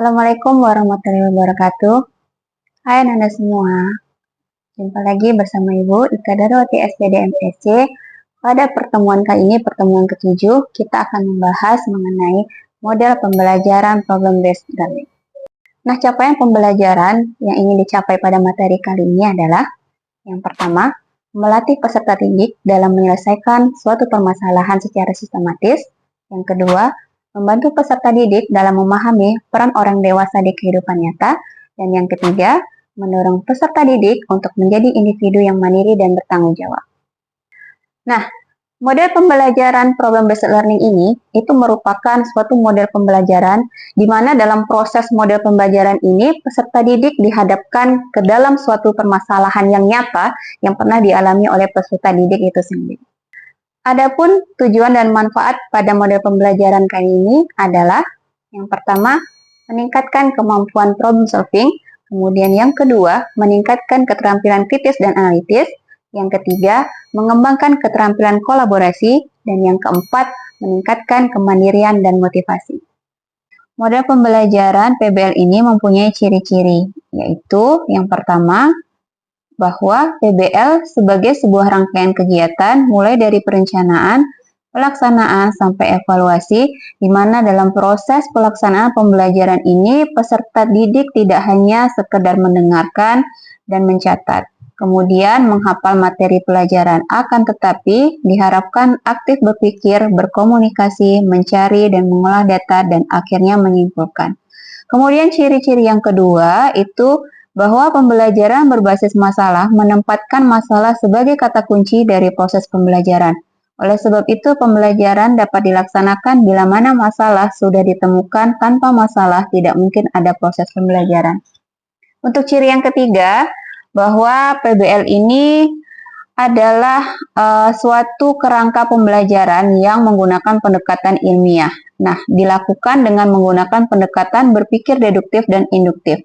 Assalamualaikum warahmatullahi wabarakatuh. Hai Anda semua, jumpa lagi bersama Ibu Ika Darwati SPD MPC. Pada pertemuan kali ini, pertemuan ke-7, kita akan membahas mengenai model pembelajaran problem-based learning. Nah, capaian pembelajaran yang ingin dicapai pada materi kali ini adalah yang pertama, melatih peserta didik dalam menyelesaikan suatu permasalahan secara sistematis. Yang kedua, membantu peserta didik dalam memahami peran orang dewasa di kehidupan nyata. Dan yang ketiga, mendorong peserta didik untuk menjadi individu yang mandiri dan bertanggung jawab. Nah, model pembelajaran problem-based learning ini itu merupakan suatu model pembelajaran di mana dalam proses model pembelajaran ini peserta didik dihadapkan ke dalam suatu permasalahan yang nyata yang pernah dialami oleh peserta didik itu sendiri. Adapun tujuan dan manfaat pada model pembelajaran kali ini adalah yang pertama, meningkatkan kemampuan problem solving, kemudian yang kedua, meningkatkan keterampilan kritis dan analitis, yang ketiga, mengembangkan keterampilan kolaborasi, dan yang keempat, meningkatkan kemandirian dan motivasi. Model pembelajaran PBL ini mempunyai ciri-ciri, yaitu yang pertama, bahwa PBL sebagai sebuah rangkaian kegiatan mulai dari perencanaan, pelaksanaan, sampai evaluasi, di mana dalam proses pelaksanaan pembelajaran ini peserta didik tidak hanya sekedar mendengarkan dan mencatat, kemudian menghafal materi pelajaran, akan tetapi diharapkan aktif berpikir, berkomunikasi, mencari dan mengolah data, dan akhirnya menyimpulkan. Kemudian ciri-ciri yang kedua itu bahwa pembelajaran berbasis masalah menempatkan masalah sebagai kata kunci dari proses pembelajaran. Oleh sebab itu, pembelajaran dapat dilaksanakan bila mana masalah sudah ditemukan. Tanpa masalah, tidak mungkin ada proses pembelajaran. Untuk ciri yang ketiga, bahwa PBL ini adalah suatu kerangka pembelajaran yang menggunakan pendekatan ilmiah. Nah, dilakukan dengan menggunakan pendekatan berpikir deduktif dan induktif.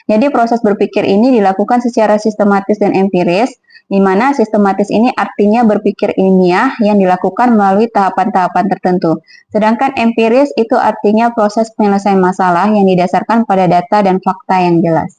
Jadi proses berpikir ini dilakukan secara sistematis dan empiris, di mana sistematis ini artinya berpikir ilmiah yang dilakukan melalui tahapan-tahapan tertentu. Sedangkan empiris itu artinya proses penyelesaian masalah yang didasarkan pada data dan fakta yang jelas.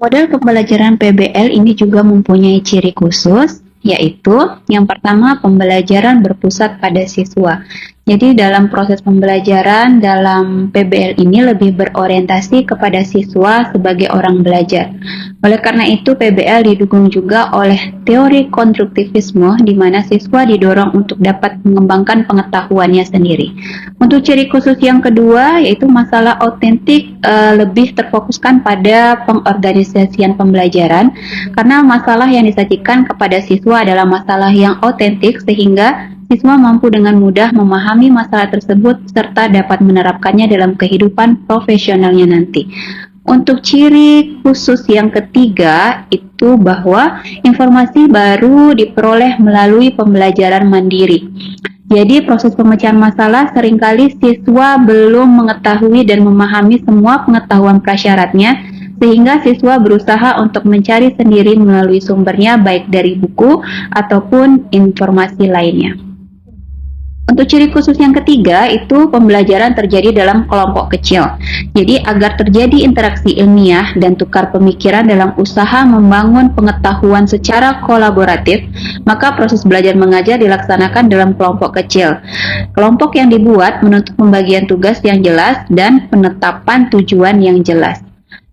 Model pembelajaran PBL ini juga mempunyai ciri khusus, yaitu yang pertama, pembelajaran berpusat pada siswa. Jadi dalam proses pembelajaran dalam PBL ini lebih berorientasi kepada siswa sebagai orang belajar. Oleh karena itu, PBL didukung juga oleh teori konstruktivisme di mana siswa didorong untuk dapat mengembangkan pengetahuannya sendiri. Untuk ciri khusus yang kedua, yaitu masalah autentik, lebih terfokuskan pada pengorganisasian pembelajaran karena masalah yang disajikan kepada siswa adalah masalah yang autentik sehingga siswa mampu dengan mudah memahami masalah tersebut serta dapat menerapkannya dalam kehidupan profesionalnya nanti. Untuk ciri khusus yang ketiga itu bahwa informasi baru diperoleh melalui pembelajaran mandiri. Jadi proses pemecahan masalah seringkali siswa belum mengetahui dan memahami semua pengetahuan prasyaratnya, sehingga siswa berusaha untuk mencari sendiri melalui sumbernya baik dari buku ataupun informasi lainnya. Untuk ciri khusus yang ketiga itu pembelajaran terjadi dalam kelompok kecil. Jadi agar terjadi interaksi ilmiah dan tukar pemikiran dalam usaha membangun pengetahuan secara kolaboratif, maka proses belajar mengajar dilaksanakan dalam kelompok kecil. Kelompok yang dibuat menuntut pembagian tugas yang jelas dan penetapan tujuan yang jelas.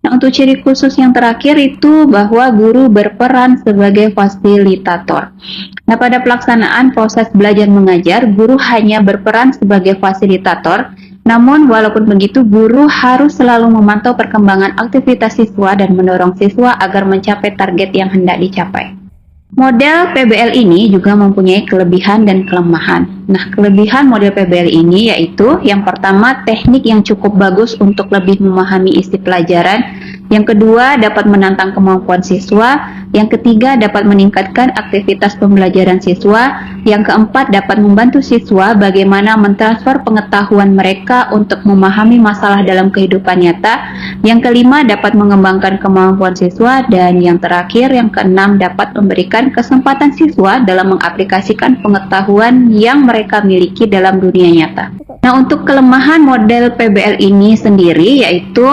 Nah, untuk ciri khusus yang terakhir itu bahwa guru berperan sebagai fasilitator. Nah, pada pelaksanaan proses belajar mengajar, guru hanya berperan sebagai fasilitator. Namun, walaupun begitu, guru harus selalu memantau perkembangan aktivitas siswa dan mendorong siswa agar mencapai target yang hendak dicapai. Model PBL ini juga mempunyai kelebihan dan kelemahan. Nah, kelebihan model PBL ini yaitu yang pertama, teknik yang cukup bagus untuk lebih memahami isi pelajaran. Yang kedua, dapat menantang kemampuan siswa. Yang ketiga, dapat meningkatkan aktivitas pembelajaran siswa. Yang keempat, dapat membantu siswa bagaimana mentransfer pengetahuan mereka untuk memahami masalah dalam kehidupan nyata. Yang kelima, dapat mengembangkan kemampuan siswa. Dan yang terakhir, yang keenam, dapat memberikan kesempatan siswa dalam mengaplikasikan pengetahuan yang mereka miliki dalam dunia nyata. Nah, untuk kelemahan model PBL ini sendiri yaitu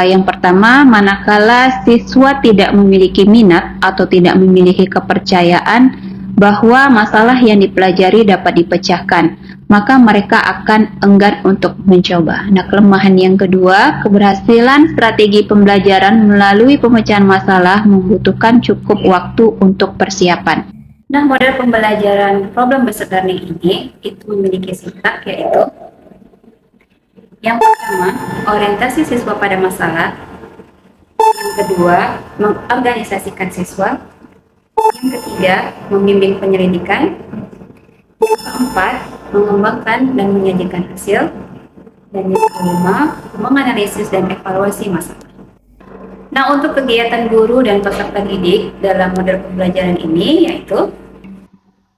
yang pertama, manakala siswa tidak memiliki minat atau tidak memiliki kepercayaan bahwa masalah yang dipelajari dapat dipecahkan, maka mereka akan enggan untuk mencoba. Nah, kelemahan yang kedua, keberhasilan strategi pembelajaran melalui pemecahan masalah membutuhkan cukup waktu untuk persiapan. Nah, model pembelajaran problem based learning ini itu memiliki sifat yaitu yang pertama, orientasi siswa pada masalah. Yang kedua, mengorganisasikan siswa. Yang ketiga, membimbing penyelidikan. Yang keempat, mengembangkan dan menyajikan hasil. Dan yang kelima, menganalisis dan evaluasi masalah. Nah, untuk kegiatan guru dan peserta didik dalam model pembelajaran ini yaitu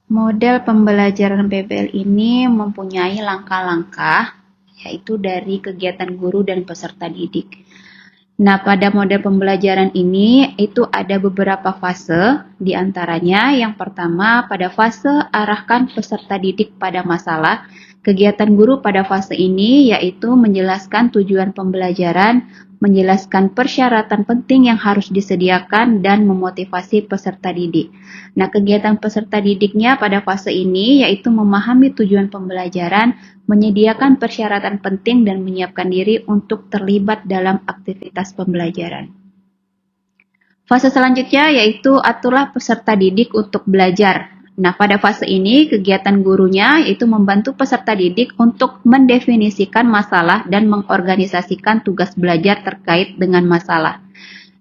model pembelajaran PBL ini mempunyai langkah-langkah yaitu dari kegiatan guru dan peserta didik. Nah, pada model pembelajaran ini itu ada beberapa fase, di antaranya yang pertama pada fase arahkan peserta didik pada masalah. Kegiatan guru pada fase ini yaitu menjelaskan tujuan pembelajaran, menjelaskan persyaratan penting yang harus disediakan, dan memotivasi peserta didik. Nah, kegiatan peserta didiknya pada fase ini yaitu memahami tujuan pembelajaran, menyediakan persyaratan penting, dan menyiapkan diri untuk terlibat dalam aktivitas pembelajaran. Fase selanjutnya yaitu aturlah peserta didik untuk belajar. Nah, pada fase ini kegiatan gurunya yaitu membantu peserta didik untuk mendefinisikan masalah dan mengorganisasikan tugas belajar terkait dengan masalah.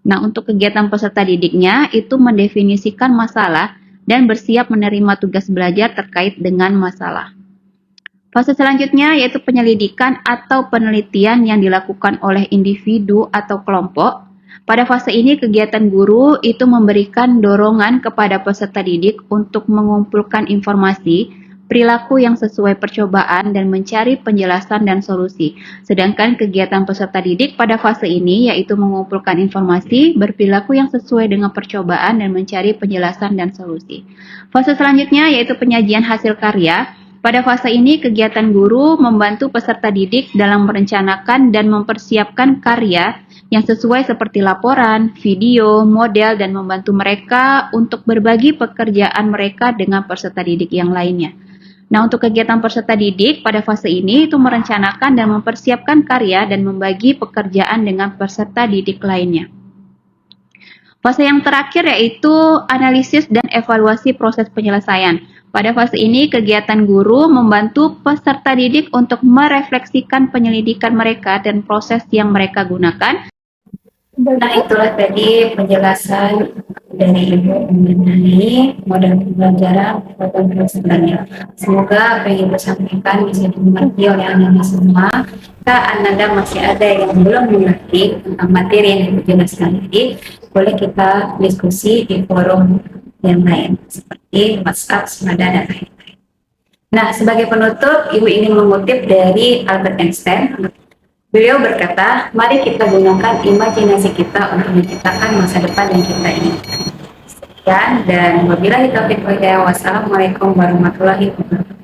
Nah, untuk kegiatan peserta didiknya itu mendefinisikan masalah dan bersiap menerima tugas belajar terkait dengan masalah. Fase selanjutnya yaitu penyelidikan atau penelitian yang dilakukan oleh individu atau kelompok. Pada fase ini kegiatan guru itu memberikan dorongan kepada peserta didik untuk mengumpulkan informasi, perilaku yang sesuai percobaan, dan mencari penjelasan dan solusi. Sedangkan kegiatan peserta didik pada fase ini yaitu mengumpulkan informasi, berperilaku yang sesuai dengan percobaan, dan mencari penjelasan dan solusi. Fase selanjutnya yaitu penyajian hasil karya. Pada fase ini, kegiatan guru membantu peserta didik dalam merencanakan dan mempersiapkan karya yang sesuai seperti laporan, video, model, dan membantu mereka untuk berbagi pekerjaan mereka dengan peserta didik yang lainnya. Nah, untuk kegiatan peserta didik pada fase ini itu merencanakan dan mempersiapkan karya dan membagi pekerjaan dengan peserta didik lainnya. Fase yang terakhir yaitu analisis dan evaluasi proses penyelesaian. Pada fase ini, kegiatan guru membantu peserta didik untuk merefleksikan penyelidikan mereka dan proses yang mereka gunakan. Nah, itulah tadi penjelasan dari Ibu mengenai model pembelajaran program sebenarnya. Semoga apa yang Ibu sampaikan bisa dimengerti oleh Anda semua. Jika Anda masih ada yang belum mengerti tentang materi yang Ibu jelaskan tadi, boleh kita diskusi di forum yang lain seperti WhatsApp, Senada, dan lain-lain. Nah, sebagai penutup, Ibu ingin mengutip dari Albert Einstein. Beliau berkata, mari kita gunakan imajinasi kita untuk menciptakan masa depan yang kita inginkan. Sekian, dan wabillahi taufiq wal hidayah. Wassalamualaikum warahmatullahi wabarakatuh.